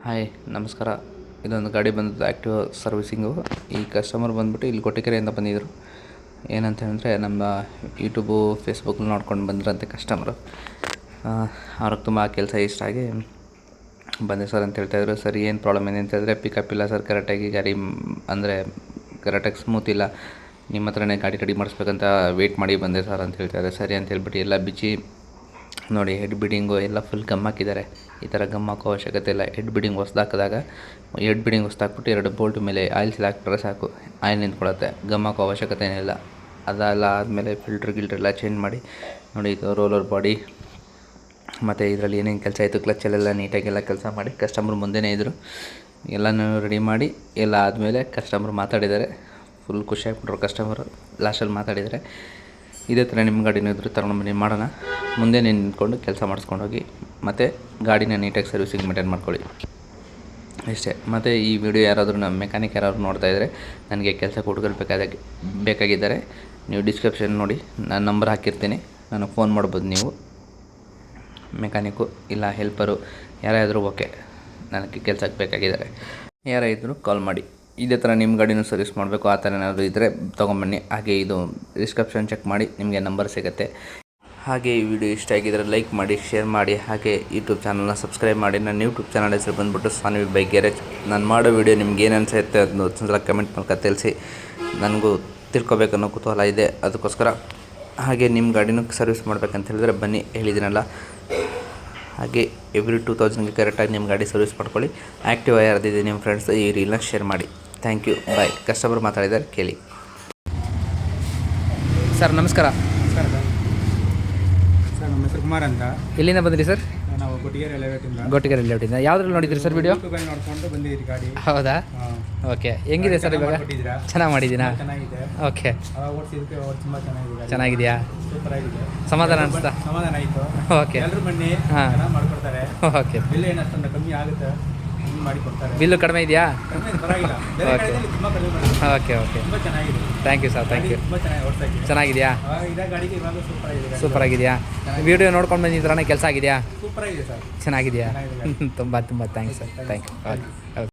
Hi ನಮಸ್ಕಾರ. ಇದೊಂದು ಗಾಡಿ ಬಂದದ್ದು ಆ್ಯಕ್ಟಿವ್ ಸರ್ವಿಸಿಂಗು. ಈ ಕಸ್ಟಮರ್ ಬಂದುಬಿಟ್ಟು ಇಲ್ಲಿ ಕೊಟ್ಟಿಗೆರೆಯಿಂದ ಬಂದಿದ್ದರು. ಏನಂತ ಹೇಳಿದ್ರೆ ನಮ್ಮ ಯೂಟ್ಯೂಬು ಫೇಸ್ಬುಕ್ ನೋಡ್ಕೊಂಡು ಬಂದ್ರಂತೆ ಕಸ್ಟಮರು. ಅವ್ರಿಗೆ ತುಂಬ ಕೆಲಸ ಇಷ್ಟ ಆಗಿ ಬಂದೆ ಸರ್ ಅಂತ ಹೇಳ್ತಾಯಿದ್ರು. ಸರ್ ಏನು ಪ್ರಾಬ್ಲಮ್ ಇದೆ ಅಂತ ಹೇಳಿದ್ರೆ, ಪಿಕಪ್ ಇಲ್ಲ ಸರ್, ಕರೆಕ್ಟಾಗಿ ಗಾಡಿ ಅಂದರೆ ಕರೆಕ್ಟಾಗಿ ಸ್ಮೂತ್ ಇಲ್ಲ, ನಿಮ್ಮ ಹತ್ರನೇ ಗಾಡಿ ರೆಡಿ ಮಾಡಿಸ್ಬೇಕಂತ ವೆಯ್ಟ್ ಮಾಡಿ ಬಂದೆ ಸರ್ ಅಂತ ಹೇಳ್ತಾಯಿದ್ದಾರೆ. ಸರಿ ಅಂತ ಹೇಳ್ಬಿಟ್ಟು ಎಲ್ಲ ಬಿಚ್ಚಿ ನೋಡಿ, ಹೆಡ್ ಬಿಡಿಂಗು ಎಲ್ಲ ಫುಲ್ ಗಮ್ ಹಾಕಿದ್ದಾರೆ. ಈ ಥರ ಗಮ್ ಹಾಕೋ ಅವಶ್ಯಕತೆ ಇಲ್ಲ. ಹೆಡ್ ಬಿಡಿಂಗ್ ಹೊಸ್ದಾಕಿದಾಗ ಹೆಡ್ ಬಿಡಿಂಗ್ ಹೊಸ್ದಾಕ್ಬಿಟ್ಟು 2 ಬೋಲ್ಟ್ ಮೇಲೆ ಆಯಿಲ್ ಸೀಲ್ ಹಾಕ್ಬಿಟ್ರೆ ಸಾಕು, ಆಯಿಲ್ ನಿಂತ್ಕೊಳ್ಳುತ್ತೆ. ಗಮ್ ಹಾಕೋ ಅವಶ್ಯಕತೆ ಏನಿಲ್ಲ. ಅದೆಲ್ಲ ಆದಮೇಲೆ ಫಿಲ್ಟ್ರ್ ಎಲ್ಲ ಚೇಂಜ್ ಮಾಡಿ ನೋಡಿ. ಇದು ರೋಲರ್ ಬಾಡಿ ಮತ್ತು ಇದರಲ್ಲಿ ಏನೇನು ಕೆಲಸ ಆಯಿತು, ಕ್ಲಚ್ಚಲ್ಲೆಲ್ಲ ನೀಟಾಗೆಲ್ಲ ಕೆಲಸ ಮಾಡಿ ಕಸ್ಟಮರ್ ಮುಂದೆನೇ ಇದ್ದರು. ಎಲ್ಲನೂ ರೆಡಿ ಮಾಡಿ ಎಲ್ಲ ಆದಮೇಲೆ ಕಸ್ಟಮರ್ ಮಾತಾಡಿದ್ದಾರೆ. ಫುಲ್ ಖುಷಿಯಾಗ್ಬಿಟ್ರು ಕಸ್ಟಮರು. ಲಾಸ್ಟಲ್ಲಿ ಮಾತಾಡಿದ್ದಾರೆ, ಇದೇ ಥರ ನಿಮ್ಮ ಗಾಡಿನೂ ಇದ್ದರೂ ತಗೊಂಡು ಬನ್ನಿ, ಮಾಡೋಣ, ಮುಂದೆ ನಿಂತ್ಕೊಂಡು ಕೆಲಸ ಮಾಡಿಸ್ಕೊಂಡೋಗಿ, ಮತ್ತು ಗಾಡಿನ ನೀಟಾಗಿ ಸರ್ವಿಸಿಂಗ್ ಮೇಂಟೈನ್ ಮಾಡ್ಕೊಳ್ಳಿ ಇಷ್ಟೇ. ಮತ್ತು ಈ ವಿಡಿಯೋ ಯಾರಾದರೂ ನಮ್ಮ ಮೆಕ್ಯಾನಿಕ್ ಯಾರಾದರೂ ನೋಡ್ತಾಯಿದ್ರೆ, ನನಗೆ ಕೆಲಸಕ್ಕೆ ಹುಡುಗರು ಬೇಕಾಗಿದ್ದಾರೆ, ನೀವು ಡಿಸ್ಕ್ರಿಪ್ಷನ್ ನೋಡಿ, ನಾನು ನಂಬರ್ ಹಾಕಿರ್ತೀನಿ, ನನಗೆ ಫೋನ್ ಮಾಡ್ಬೋದು ನೀವು. ಮೆಕ್ಯಾನಿಕ್ಕು ಇಲ್ಲ ಹೆಲ್ಪರು ಯಾರಾದರೂ ಓಕೆ, ನನಗೆ ಕೆಲಸಕ್ಕೆ ಬೇಕಾಗಿದ್ದಾರೆ, ಯಾರೇ ಇದ್ದರೂ ಕಾಲ್ ಮಾಡಿ. ಇದೇ ಥರ ನಿಮ್ಮ ಗಾಡಿನೂ ಸರ್ವಿಸ್ ಮಾಡಬೇಕು, ಆ ಥರ ಏನಾದರೂ ಇದ್ದರೆ ತೊಗೊಂಬನ್ನಿ. ಹಾಗೆ ಇದು ಡಿಸ್ಕ್ರಿಪ್ಷನ್ ಚೆಕ್ ಮಾಡಿ, ನಿಮಗೆ ನಂಬರ್ ಸಿಗುತ್ತೆ. ಹಾಗೆ ಈ ವಿಡಿಯೋ ಇಷ್ಟ ಆಗಿದ್ದರೆ ಲೈಕ್ ಮಾಡಿ, ಶೇರ್ ಮಾಡಿ, ಹಾಗೆ ಯೂಟ್ಯೂಬ್ ಚಾನಲ್ನ ಸಬ್ಸ್ಕ್ರೈಬ್ ಮಾಡಿ. ನನ್ನ ಯೂಟ್ಯೂಬ್ ಚಾನಲ್ ಹೆಸರು ಬಂದುಬಿಟ್ಟು ಸಾನ್ವಿ ಬೈಕ್ ಗ್ಯಾರೇಜ್. ನಾನು ಮಾಡೋ ವಿಡಿಯೋ ನಿಮ್ಗೆ ಏನು ಅನಿಸುತ್ತೆ ಅದನ್ನು ಒಂದ್ಸಲ ಕಮೆಂಟ್ ಮೂಲಕ ತಿಳಿಸಿ. ನನಗೂ ತಿಳ್ಕೊಬೇಕನ್ನೋ ಕುತೂಹಲ ಇದೆ, ಅದಕ್ಕೋಸ್ಕರ. ಹಾಗೆ ನಿಮ್ಮ ಗಾಡಿನೂ ಸರ್ವಿಸ್ ಮಾಡ್ಬೇಕಂತ ಹೇಳಿದ್ರೆ ಬನ್ನಿ, ಹೇಳಿದ್ದೀನಲ್ಲ. ಹಾಗೆ ಎವ್ರಿ 2000ಗೆ ಕರೆಕ್ಟಾಗಿ ನಿಮ್ಮ ಗಾಡಿ ಸರ್ವಿಸ್ ಮಾಡ್ಕೊಳ್ಳಿ. ಆ್ಯಕ್ಟಿವ್ ಯಾರ್ದಿದೆ ನಿಮ್ಮ ಫ್ರೆಂಡ್ಸ್ ಈ ರೀಲ್ನ ಶೇರ್ ಮಾಡಿ. Thank you, bye. ಕಸ್ಟಮರ್ ಮಾತಾಡಿದ್ದಾರೆ, ಕೇಳಿ. ಸರ್ ನಮಸ್ಕಾರ. ನಮಸ್ಕಾರ ಸರ್. ಸರ್ ನಮ್ಮ ಹೆಸರು ಕುಮಾರ್ ಅಂತ. ಎಲ್ಲಿಂದ ಬಂದಿರಿ ಸರ್? ನಾವು ಗೊಟ್ಟಿಗೆರೆ ಲೇಔಟಿಂದ. ಗೊಟ್ಟಿಗೆರೆ ಲೇಔಟಿಂದ. ಯಾವುದ್ರಲ್ಲಿ ನೋಡಿದ್ರಿ ಸರ್ ವಿಡಿಯೋ? ಯೂಟ್ಯೂಬಲ್ಲಿ ನೋಡ್ಕೊಂಡು ಬಂದಿದ್ದೀರಿ ಗಾಡಿ. ಹೌದಾ? ಓಕೆ. ಹೆಂಗಿದೆ ಸರ್ ಇವಾಗ? ಚೆನ್ನಾಗಿ ಮಾಡಿದ್ದೀನಾ? ಚೆನ್ನಾಗಿದೆ. ಓಕೆ. ಓಡಿಸಿದ್ದಕ್ಕೆ ತುಂಬ ಚೆನ್ನಾಗಿದೆ. ಚೆನ್ನಾಗಿದೆಯಾ? ಸೂಪರ್ ಆಗಿದೆ. ಸಮಾಧಾನ ಅನಿಸ್ತಾ? ಸಮಾಧಾನ ಆಯಿತು. ಓಕೆ. ಎಲ್ಲರೂ ಬನ್ನಿ, ಹಾಂ, ಚೆನ್ನಾಗಿ ಮಾಡಿಕೊಡ್ತಾರೆ. ಓಕೆ. ಬಿಲ್ ಏನಷ್ಟೊಂದು ಕಮ್ಮಿ ಆಗುತ್ತೆ, ಮಾಡಿಕೊಡ್ತಾರೆ. ಬಿಲ್ಲು ಕಡಿಮೆ ಇದೆಯಾ? ಪರವಾಗಿಲ್ಲ. ಓಕೆ. ತುಂಬ ಕಡಿಮೆ ಮಾಡಿದ್ದಾರೆ. Okay okay. ತುಂಬ ಚೆನ್ನಾಗಿದೆ. Thank you sir, thank you. ತುಂಬ ಚೆನ್ನಾಗಿ ಓಡಿಸೋಕ್ಕೆ. ಚೆನ್ನಾಗಿದೆಯಾ? ಇದೇ ಗಾಡಿಗೆ ಇವಾಗ ಸೂಪರ್ ಆಗಿದೆ. ಸೂಪರ್ ಆಗಿದೆಯಾ? ವಿಡಿಯೋ ನೋಡ್ಕೊಂಡು ಬಂದಿದ್ರಣ್ಣ, ಕೆಲಸ ಆಗಿದೆಯಾ? ಸೂಪರ್ ಆಗಿದೆ ಸರ್. ಚೆನ್ನಾಗಿದೆಯಾ? ಚೆನ್ನಾಗಿದೆ. ತುಂಬ ತುಂಬ thanks sir, thank you. Okay.